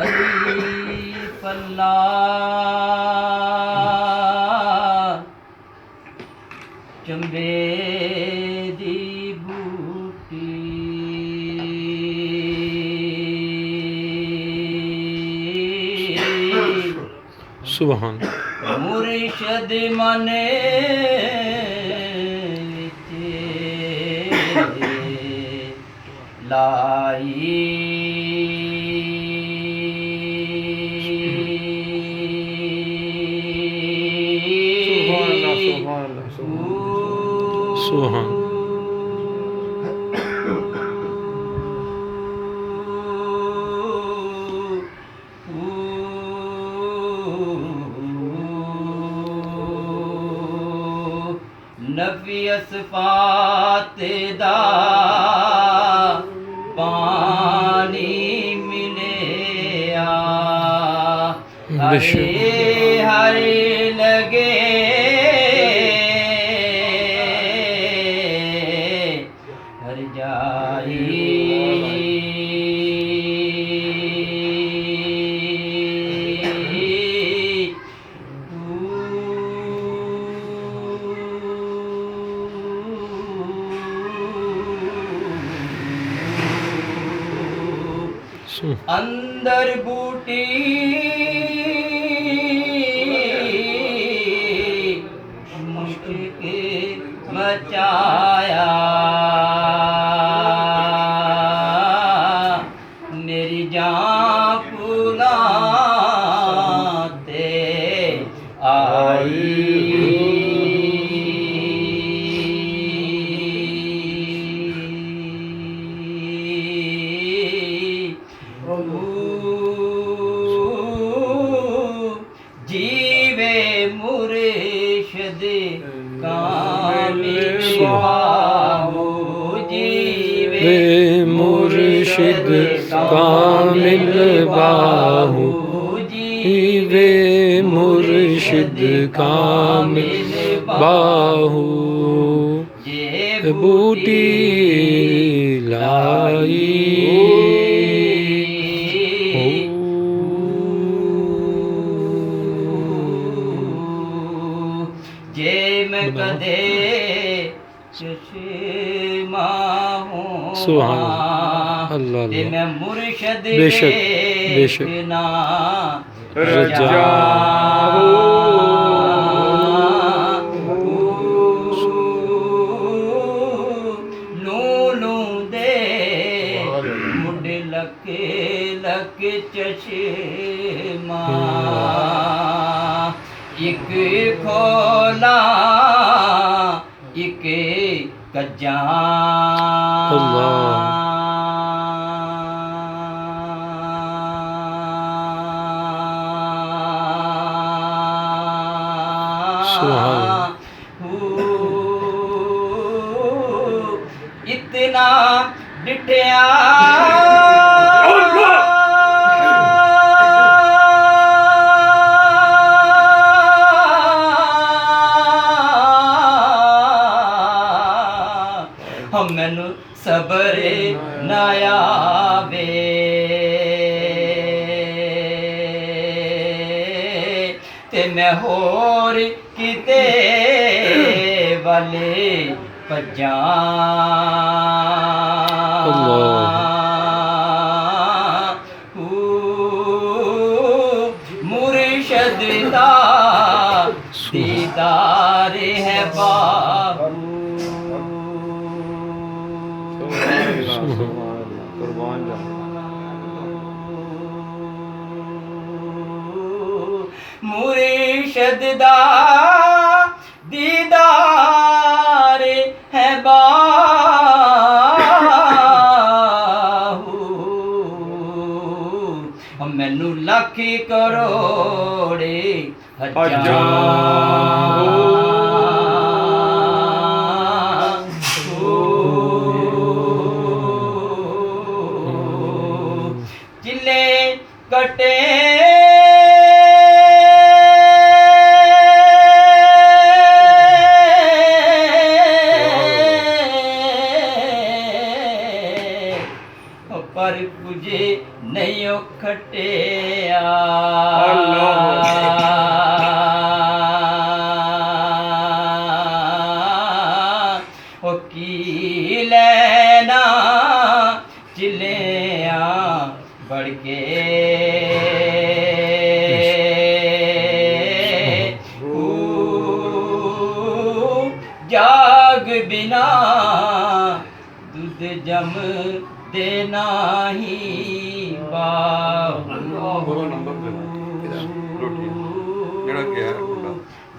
अलीफ अल्लाह चंबे दी बूटी सुभान मुर्शद मने लाई सुभान नफी असफात दा पानी मिले हरे हरे लगे हर जाई अंदर बूटी मुश्किल मचाया मेरी जान फुलाते आई जीवे मुर्शिद कामिल बाहू जीवे मुर्शिद कामिल बाहू जीवे मुर्शिद कामिल बाहू बूटी लाई जे मैं कदे चश्मा हूँ अल्लाह ते मैं मुर्शद बेशक बेशक देखना रजा लू दे मुड लके लक चश्मा एक खोला एक कज्जा इतना डिठया मैनू सबर नाया वे ते मैं होर किते वाले भजा मुर्शद दा दीदार है बाबू मुर्शद दा दीदार है बाहू मैनू लख करोड़े चिले कटे पर मुझे ਨਹੀਂ ਉਹ ਖਟਿਆ ਉਹ ਕੀ ਲੈਣਾ ਚਿਲਿਆਂ ਬੜ ਕੇ ਜਾਗ ਬਿਨਾ ਦੁੱਧ ਜਮ ਦੇ ਨਹੀਂ ਬਾਹੂ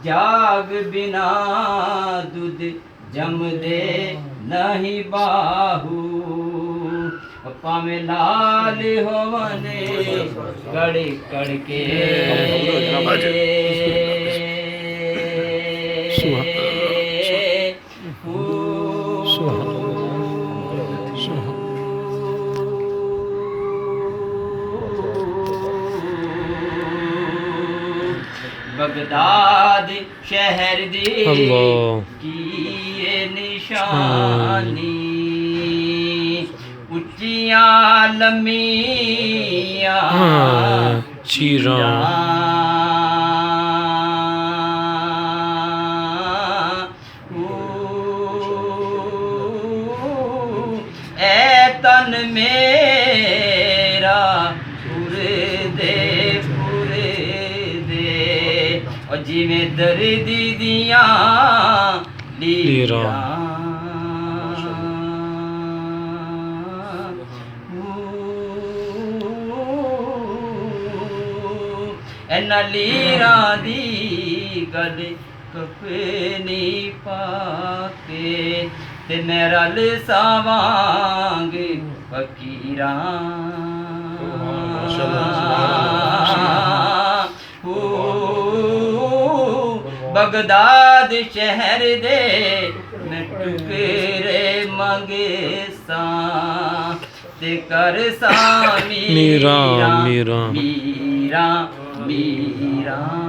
ਜਾਗ ਬਿਨਾ ਦੁੱਧ ਜਮਦੇ ਨਹੀਂ ਬਾਹੂ ਭਾਵੇਂ ਲਾਲ ਹੋਵਨੇ ਕੜ ਕੜ ਕੇ ਬਗਦਾਦ ਸ਼ਹਿਰ ਦੀ ਅੱਲਾਹ ਕੀ ਇਹ ਨਿਸ਼ਾਨੀ ਉੱਚੀਆਂ ਲੰਮੀਆਂ ਚੀਰਾਂ ਐ ਤਨ ਮੇਰਾ ਪੂਰੇ ਦੇ ਉਹ ਜਿਵੇਂ ਦਰਦੀ ਦੀਆਂ ਲੀਰਾਂ ਇਹਨਾਂ ਲੀਰਾਂ ਦੀ ਗੱਲ ਕਫਨੀ ਪਾ ਕੇ ਤੇ ਮੈਂ ਰਲ ਸਾਵਾਂਗੇ ਫਕੀਰਾਂ ਬਗਦਾਦ ਸ਼ਹਿਰ ਦੇ ਮੈਂ ਟੁਕਰੇ ਮੰਗੇ ਸਾਂ ਤੇ ਕਰ ਸਾਂ ਮੀਰਾਂ ਮੀਰਾਂ ਮੀਰਾਂ